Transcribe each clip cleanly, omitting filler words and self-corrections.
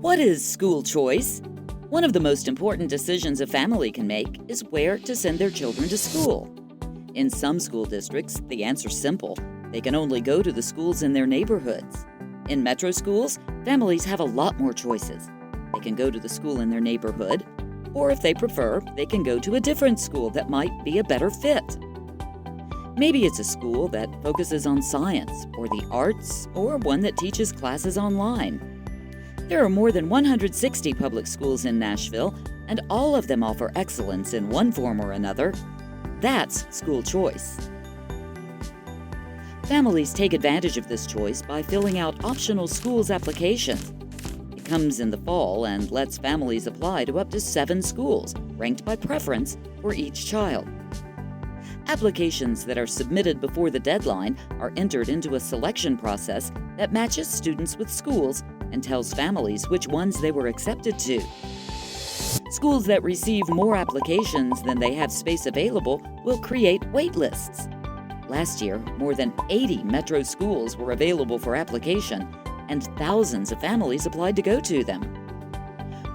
What is school choice? One of the most important decisions a family can make is where to send their children to school. In some school districts, the answer's simple. They can only go to the schools in their neighborhoods. In metro schools, families have a lot more choices. They can go to the school in their neighborhood, or if they prefer, they can go to a different school that might be a better fit. Maybe it's a school that focuses on science or the arts, or one that teaches classes online. There are more than 160 public schools in Nashville, and all of them offer excellence in one form or another. That's school choice. Families take advantage of this choice by filling out optional schools applications. It comes in the fall and lets families apply to up to 7 schools, ranked by preference for each child. Applications that are submitted before the deadline are entered into a selection process that matches students with schools and tells families which ones they were accepted to. Schools that receive more applications than they have space available will create wait lists. Last year, more than 80 metro schools were available for application, and thousands of families applied to go to them.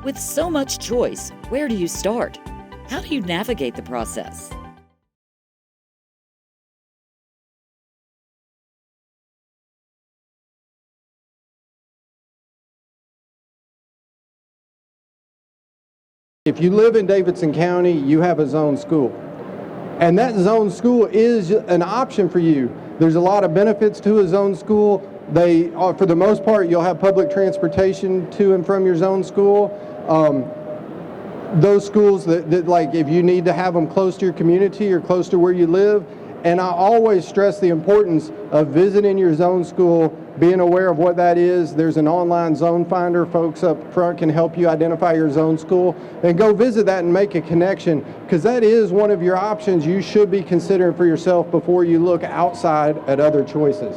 With so much choice, where do you start? How do you navigate the process? If you live in Davidson County, you have a zone school. And that zone school is an option for you. There's a lot of benefits to a zone school. For the most part, you'll have public transportation to and from your zone school. Those schools that like if you need to have them close to your community or close to where you live. And I always stress the importance of visiting your zone school, being aware of what that is. There's an online zone finder. Folks up front can help you identify your zone school. And go visit that and make a connection, because that is one of your options you should be considering for yourself before you look outside at other choices.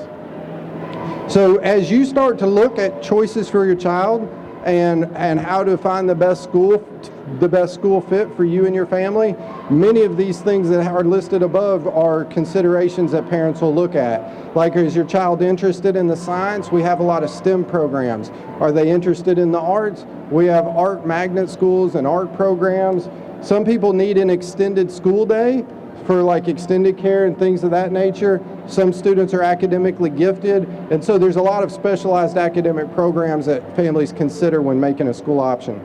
So as you start to look at choices for your child and how to find the best school fit for you and your family, many of these things that are listed above are considerations that parents will look at. Like, is your child interested in the science? We have a lot of STEM programs. Are they interested in the arts? We have art magnet schools and art programs. Some people need an extended school day for like extended care and things of that nature. Some students are academically gifted, and so there's a lot of specialized academic programs that families consider when making a school option.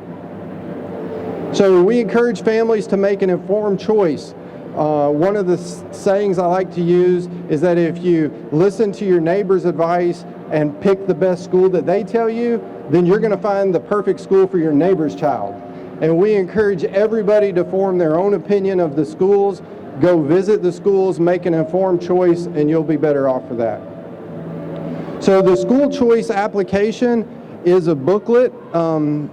So we encourage families to make an informed choice. One of the sayings I like to use is that if you listen to your neighbor's advice and pick the best school that they tell you, then you're going to find the perfect school for your neighbor's child. And we encourage everybody to form their own opinion of the schools. Go visit the schools, make an informed choice, and you'll be better off for that. So the school choice application is a booklet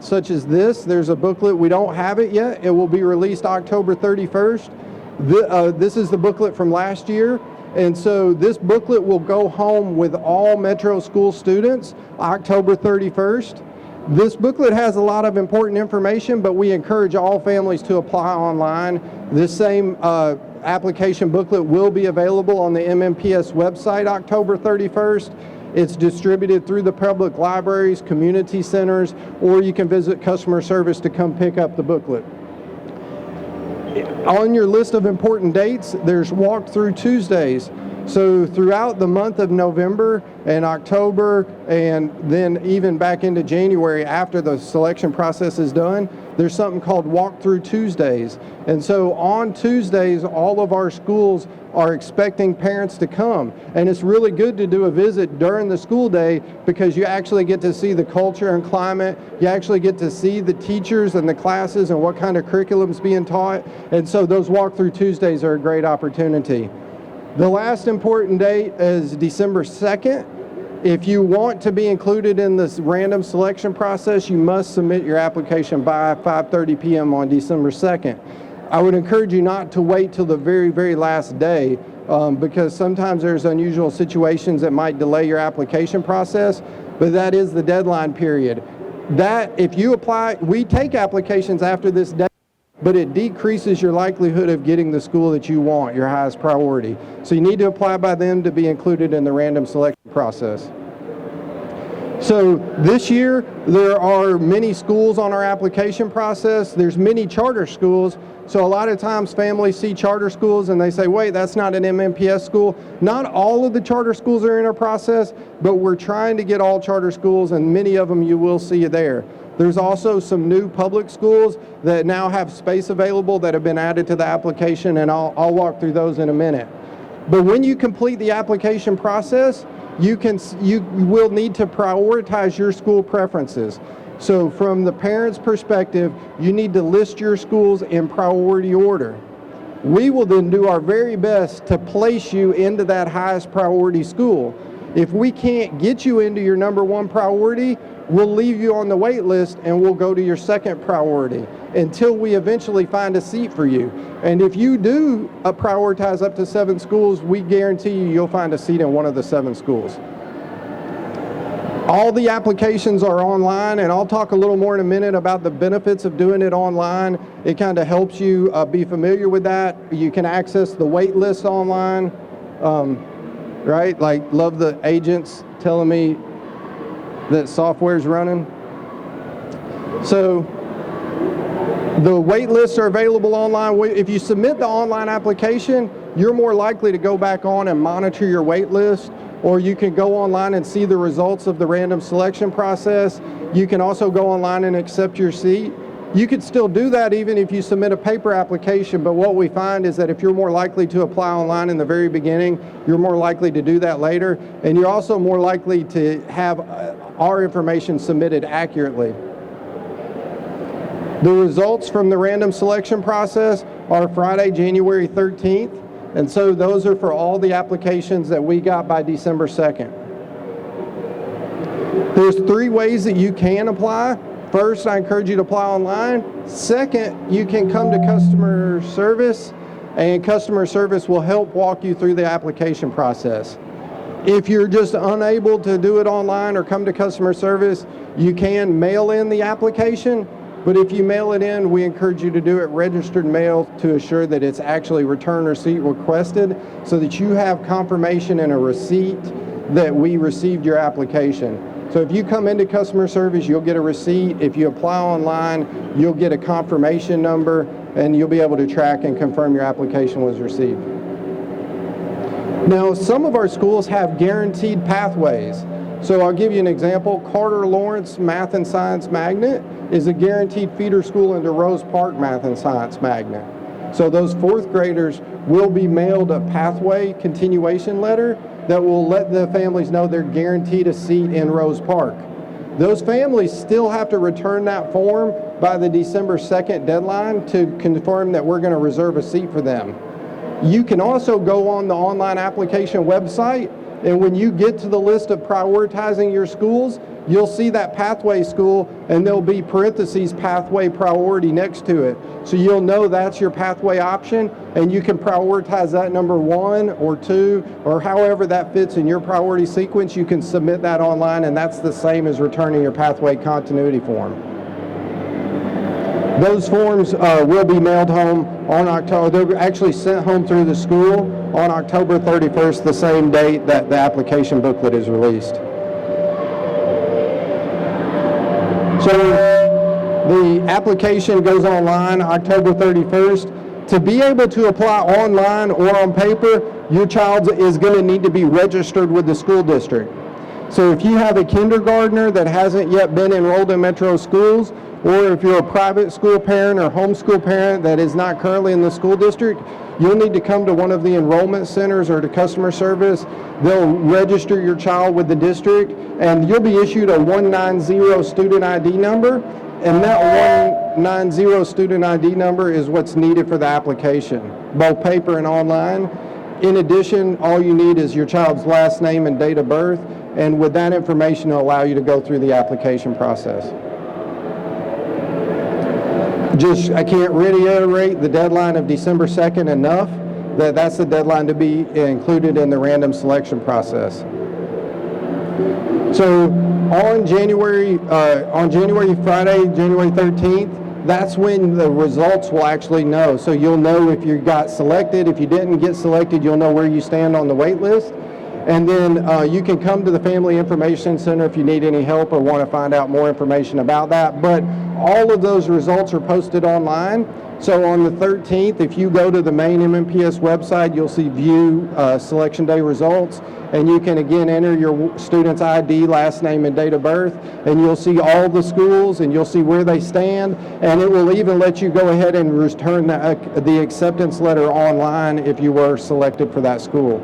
such as this. There's a booklet. We don't have it yet. It will be released October 31st. This is the booklet from last year. And so this booklet will go home with all Metro school students October 31st. This booklet has a lot of important information, but we encourage all families to apply online. This same application booklet will be available on the MMPS website October 31st. It's distributed through the public libraries, community centers, or you can visit customer service to come pick up the booklet. On your list of important dates, there's walkthrough Tuesdays. So throughout the month of November and October, and then even back into January after the selection process is done, there's something called Walkthrough Tuesdays. And so on Tuesdays, all of our schools are expecting parents to come. And it's really good to do a visit during the school day because you actually get to see the culture and climate. You actually get to see the teachers and the classes and what kind of curriculum's being taught. And so those Walkthrough Tuesdays are a great opportunity. The last important date is December 2nd. If you want to be included in this random selection process, you must submit your application by 5:30 p.m. on December 2nd. I would encourage you not to wait till the very, very last day because sometimes there's unusual situations that might delay your application process, but that is the deadline period. That, if you apply, we take applications after this day, but it decreases your likelihood of getting the school that you want, your highest priority. So you need to apply by then to be included in the random selection process. So this year, there are many schools on our application process. There's many charter schools. So a lot of times families see charter schools and they say, wait, that's not an MMPS school. Not all of the charter schools are in our process, but we're trying to get all charter schools, and many of them you will see there. There's also some new public schools that now have space available that have been added to the application, and I'll walk through those in a minute. But when you complete the application process, you will need to prioritize your school preferences. So from the parent's perspective, you need to list your schools in priority order. We will then do our very best to place you into that highest priority school. If we can't get you into your number one priority, we'll leave you on the wait list and we'll go to your second priority until we eventually find a seat for you. And if you do prioritize up to 7 schools, we guarantee you'll find a seat in one of the 7 schools. All the applications are online, and I'll talk a little more in a minute about the benefits of doing it online. It kind of helps you be familiar with that. You can access the wait list online, right? Like, love the agents telling me that software's running. So the wait lists are available online. If you submit the online application, you're more likely to go back on and monitor your wait list, or you can go online and see the results of the random selection process. You can also go online and accept your seat. You could still do that even if you submit a paper application, but what we find is that if you're more likely to apply online in the very beginning, you're more likely to do that later, and you're also more likely to have our information submitted accurately. The results from the random selection process are Friday, January 13th, and so those are for all the applications that we got by December 2nd. There's 3 ways that you can apply. First, I encourage you to apply online. Second, you can come to customer service, and customer service will help walk you through the application process. If you're just unable to do it online or come to customer service, you can mail in the application. But if you mail it in, we encourage you to do it registered mail to assure that it's actually return receipt requested, so that you have confirmation and a receipt that we received your application. So if you come into customer service, you'll get a receipt. If you apply online, you'll get a confirmation number, and you'll be able to track and confirm your application was received. Now, some of our schools have guaranteed pathways. So I'll give you an example. Carter Lawrence Math and Science Magnet is a guaranteed feeder school into Rose Park Math and Science Magnet. So those 4th graders will be mailed a pathway continuation letter that will let the families know they're guaranteed a seat in Rose Park. Those families still have to return that form by the December 2nd deadline to confirm that we're going to reserve a seat for them. You can also go on the online application website, and when you get to the list of prioritizing your schools, you'll see that pathway school, and there'll be parentheses pathway priority next to it. So you'll know that's your pathway option, and you can prioritize that number 1 or 2, or however that fits in your priority sequence. You can submit that online, and that's the same as returning your pathway continuity form. Those forms will be mailed home on October. They're actually sent home through the school on October 31st, the same date that the application booklet is released. So the application goes online October 31st. To be able to apply online or on paper, your child is going to need to be registered with the school district. So if you have a kindergartner that hasn't yet been enrolled in Metro schools, or if you're a private school parent or homeschool parent that is not currently in the school district, you'll need to come to one of the enrollment centers or to customer service. They'll register your child with the district, and you'll be issued a 190 student ID number, and that 190 student ID number is what's needed for the application, both paper and online. In addition, all you need is your child's last name and date of birth, and with that information, it'll allow you to go through the application process. I can't reiterate the deadline of December 2nd enough. That's the deadline to be included in the random selection process. So on Friday, January 13th, that's when the results will actually know. So you'll know if you got selected. If you didn't get selected, you'll know where you stand on the wait list. And then you can come to the Family Information Center if you need any help or want to find out more information about that. But all of those results are posted online. So on the 13th, if you go to the main MMPS website, you'll see View Selection Day results, and you can again enter your student's ID, last name, and date of birth, and you'll see all the schools, and you'll see where they stand, and it will even let you go ahead and return the acceptance letter online if you were selected for that school.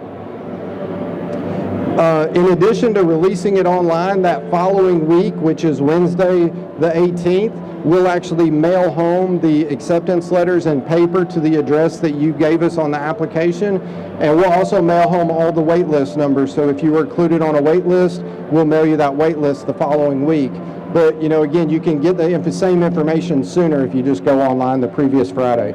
In addition to releasing it online, that following week, which is Wednesday the 18th, we'll actually mail home the acceptance letters and paper to the address that you gave us on the application, and we'll also mail home all the wait list numbers. So if you were included on a wait list, we'll mail you that wait list the following week. But you know, again, you can get the same information sooner if you just go online the previous Friday.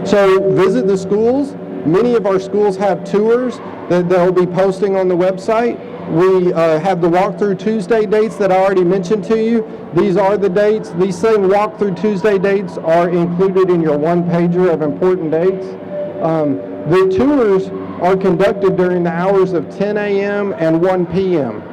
So visit the schools. Many of our schools have tours that they'll be posting on the website. We have the Walkthrough Tuesday dates that I already mentioned to you. These are the dates. These same Walkthrough Tuesday dates are included in your one-pager of important dates. The tours are conducted during the hours of 10 a.m. and 1 p.m.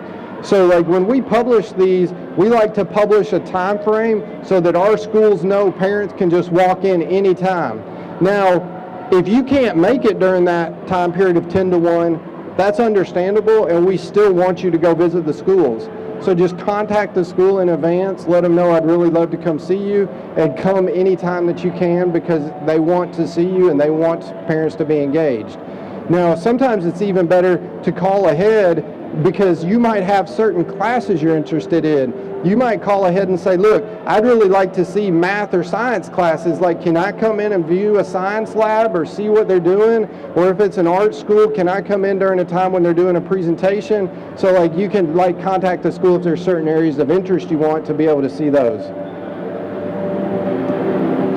So like when we publish these, we like to publish a time frame so that our schools know parents can just walk in anytime. Now, if you can't make it during that time period of 10 to 1, that's understandable, and we still want you to go visit the schools. So just contact the school in advance, let them know I'd really love to come see you, and come anytime that you can because they want to see you and they want parents to be engaged. Now, sometimes it's even better to call ahead because you might have certain classes you're interested in. You might call ahead and say, look, I'd really like to see math or science classes. Like, can I come in and view a science lab or see what they're doing? Or if it's an art school, can I come in during a time when they're doing a presentation? So like you can like contact the school if there's certain areas of interest you want to be able to see those.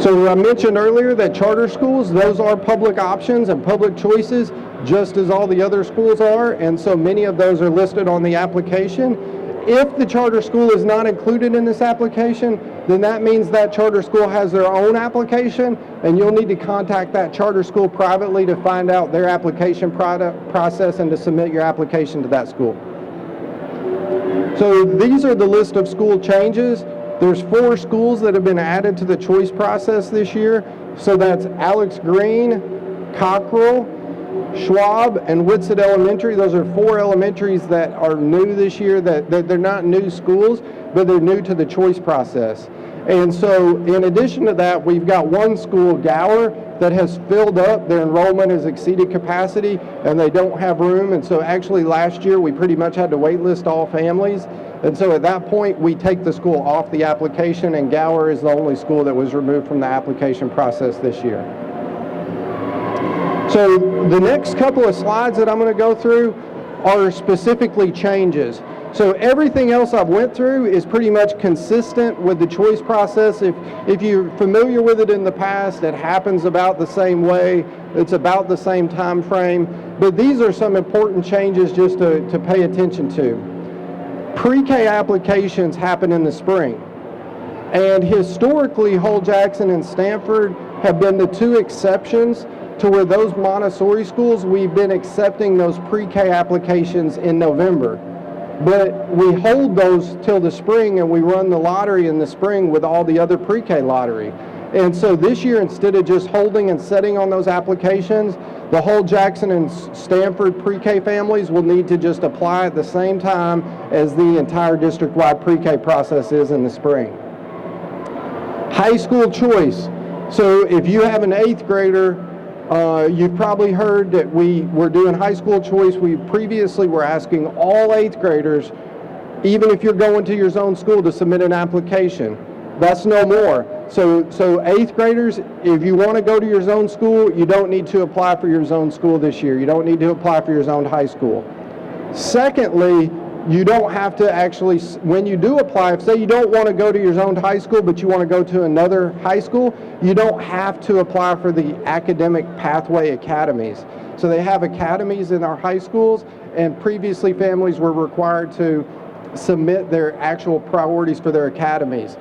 So I mentioned earlier that charter schools, those are public options and public choices, just as all the other schools are, and so many of those are listed on the application. If the charter school is not included in this application, then that means that charter school has their own application, and you'll need to contact that charter school privately to find out their application process and to submit your application to that school. So these are the list of school changes. There's 4 schools that have been added to the choice process this year. So that's Alex Green, Cockrell, Schwab, and Woodson Elementary. Those are 4 elementaries that are new this year, that they're not new schools, but they're new to the choice process. And so in addition to that, we've got one school, Gower, that has filled up. Their enrollment has exceeded capacity and they don't have room. And so actually last year we pretty much had to wait list all families. And so at that point we take the school off the application, and Gower is the only school that was removed from the application process this year. So the next couple of slides that I'm going to go through are specifically changes. So everything else I've went through is pretty much consistent with the choice process. If you're familiar with it in the past, it happens about the same way. It's about the same time frame. But these are some important changes just to pay attention to. Pre-K applications happen in the spring. And historically, Hull Jackson and Stanford have been the 2 exceptions to where those Montessori schools, we've been accepting those pre-K applications in November. But we hold those till the spring, and we run the lottery in the spring with all the other pre-K lottery. And so this year, instead of just holding and setting on those applications, the Hull Jackson and Stanford pre-K families will need to just apply at the same time as the entire district-wide pre-K process is in the spring. High school choice. So if you have an 8th grader, you've probably heard that we were doing high school choice. We previously were asking all 8th graders, even if you're going to your zone school, to submit an application. That's no more. So 8th graders, if you want to go to your zone school, you don't need to apply for your zone school this year. You don't need to apply for your zone high school. Secondly, you don't have to actually, when you do apply, if say you don't want to go to your zoned high school, but you want to go to another high school, you don't have to apply for the academic pathway academies. So they have academies in our high schools, and previously families were required to submit their actual priorities for their academies.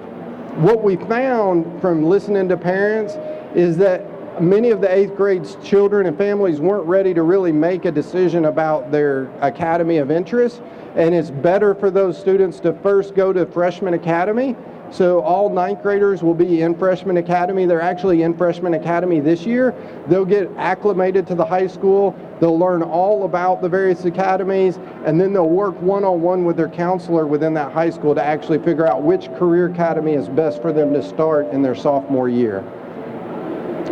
What we found from listening to parents is that many of the 8th grade children and families weren't ready to really make a decision about their academy of interest, and it's better for those students to first go to freshman academy. So all 9th graders will be in freshman academy. They're actually in freshman academy this year. They'll get acclimated to the high school. They'll learn all about the various academies, and then they'll work one-on-one with their counselor within that high school to actually figure out which career academy is best for them to start in their sophomore year.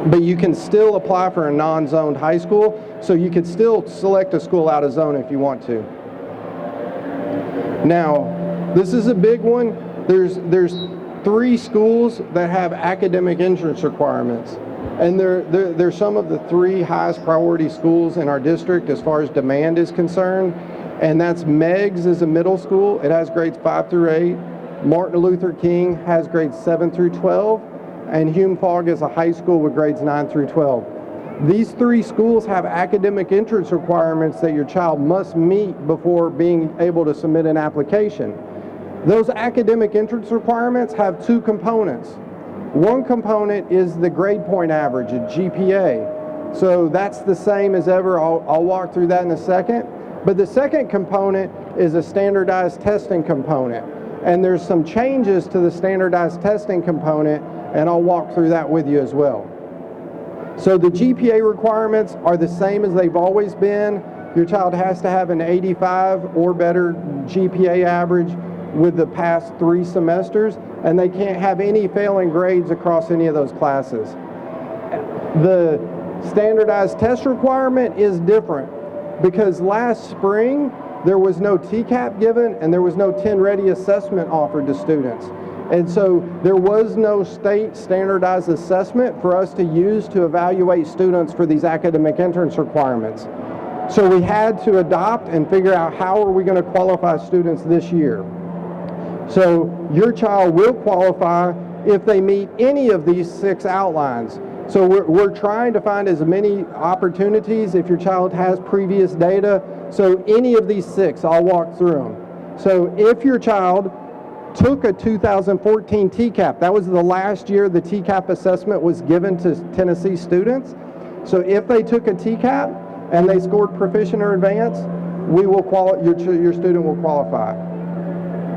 But you can still apply for a non-zoned high school, so you could still select a school out of zone if you want to. Now, this is a big one. There's 3 schools that have academic entrance requirements, and they're some of the 3 highest priority schools in our district as far as demand is concerned, and that's Meigs is a middle school. It has grades 5 through 8. Martin Luther King has grades 7 through 12, and Hume Fogg is a high school with grades 9 through 12. These 3 schools have academic entrance requirements that your child must meet before being able to submit an application. Those academic entrance requirements have 2 components. One component is the grade point average, a GPA. So that's the same as ever. I'll walk through that in a second. But the second component is a standardized testing component. And there's some changes to the standardized testing component, and I'll walk through that with you as well. So the GPA requirements are the same as they've always been. Your child has to have an 85 or better GPA average with the past 3 semesters, and they can't have any failing grades across any of those classes. The standardized test requirement is different because last spring there was no TCAP given and there was no 10 ready assessment offered to students. And so there was no state standardized assessment for us to use to evaluate students for these academic entrance requirements. So we had to adopt and figure out how are we going to qualify students this year. So your child will qualify if they meet any of these 6 outlines. So we're trying to find as many opportunities if your child has previous data. So any of these 6, I'll walk through them. So if your child took a 2014 TCAP, that was the last year the TCAP assessment was given to Tennessee students. So if they took a TCAP and they scored proficient or advanced, your student will qualify.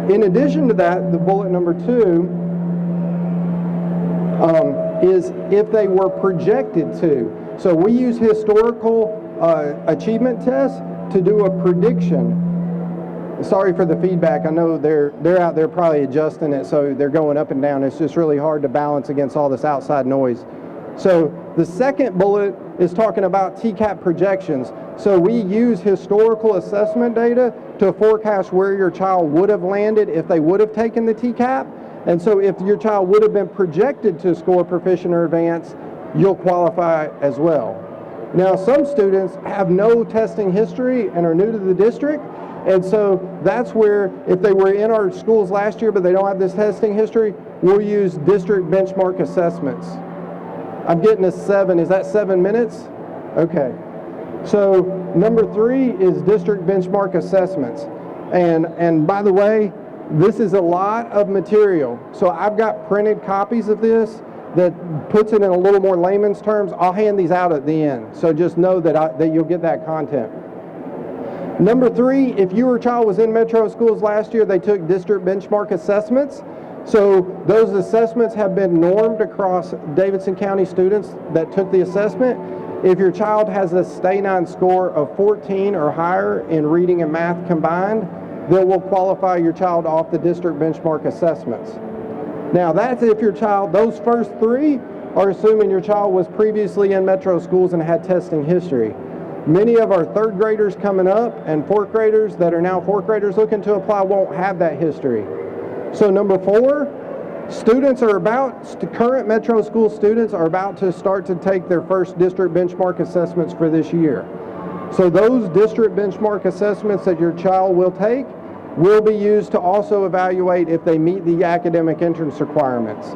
In addition to that, the bullet number 2 is if they were projected to. So we use historical achievement tests to do a prediction. Sorry for the feedback. I know they're out there probably adjusting it, so they're going up and down. It's just really hard to balance against all this outside noise. So the second bullet is talking about TCAP projections. So we use historical assessment data to forecast where your child would have landed if they would have taken the TCAP. And so if your child would have been projected to score proficient or advanced, you'll qualify as well. Now, some students have no testing history and are new to the district. And so that's where, if they were in our schools last year but they don't have this testing history, we'll use district benchmark assessments. I'm getting a 7. Is that 7 minutes? Okay. So number 3 is district benchmark assessments. And by the way, this is a lot of material. So I've got printed copies of this that puts it in a little more layman's terms. I'll hand these out at the end. So just know that you'll get that content. Number 3, if your child was in metro schools last year, they took district benchmark assessments. So those assessments have been normed across Davidson County students that took the assessment. If your child has a Stay 9 score of 14 or higher in reading and math combined, then we'll qualify your child off the district benchmark assessments. Now that's if your child, those first 3 are assuming your child was previously in metro schools and had testing history. Many of our 3rd graders coming up and 4th graders that are now 4th graders looking to apply won't have that history. So number 4, current metro school students are about to start to take their first district benchmark assessments for this year. So those district benchmark assessments that your child will take will be used to also evaluate if they meet the academic entrance requirements.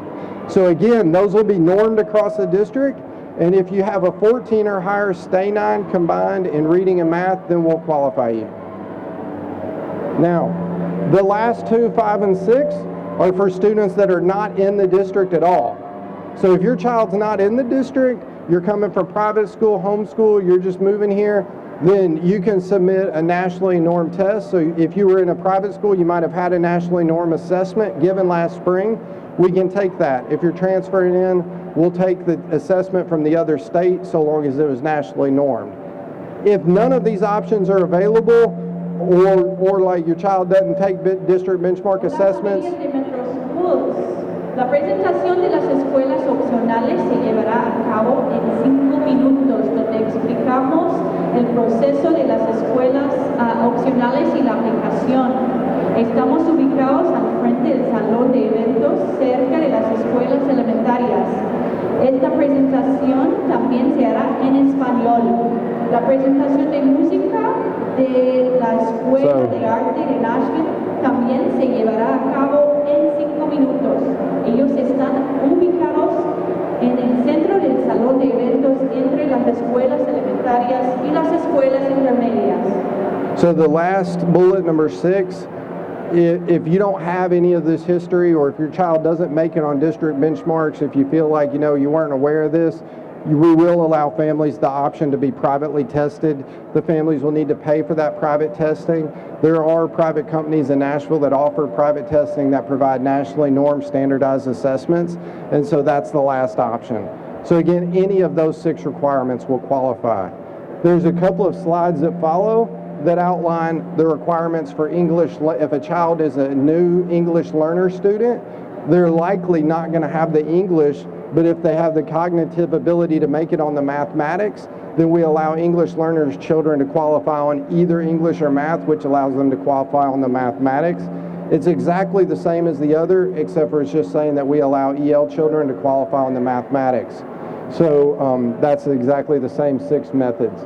So again, those will be normed across the district, and if you have a 14 or higher Stay 9 combined in reading and math, then we'll qualify you. Now, the last 2, 5, and 6 are for students that are not in the district at all. So if your child's not in the district, you're coming from private school, homeschool, you're just moving here, then you can submit a nationally normed test. So if you were in a private school, you might have had a nationally normed assessment given last spring. We can take that. If you're transferring in, we'll take the assessment from the other state so long as it was nationally normed. If none of these options are available, or like your child doesn't take district benchmark assessments. La presentación de las escuelas opcionales se llevará a cabo en 5 minutos, donde explicamos el proceso de las escuelas opcionales y la aplicación. Estamos ubicados al frente del salón de eventos, cerca de las escuelas elementarias. Esta presentación también se hará en español. La presentación de música de la Escuela de Arte de Nashville también se llevará a cabo en 5 minutos. Ellos están ubicados en el centro del salón de eventos entre las escuelas elementarias y las escuelas intermedias. So the last bullet, number 6, if you don't have any of this history, or if your child doesn't make it on district benchmarks, if you feel like you weren't aware of this, we will allow families the option to be privately tested. The families will need to pay for that private testing. There are private companies in Nashville that offer private testing that provide nationally normed standardized assessments, and so that's the last option. So again, any of those 6 requirements will qualify. There's a couple of slides that follow that outline the requirements for English. If a child is a new English learner student, they're likely not going to have the English, but if they have the cognitive ability to make it on the mathematics, then we allow English learners' children to qualify on either English or math, which allows them to qualify on the mathematics. It's exactly the same as the other, except for it's just saying that we allow EL children to qualify on the mathematics. So that's exactly the same 6 methods.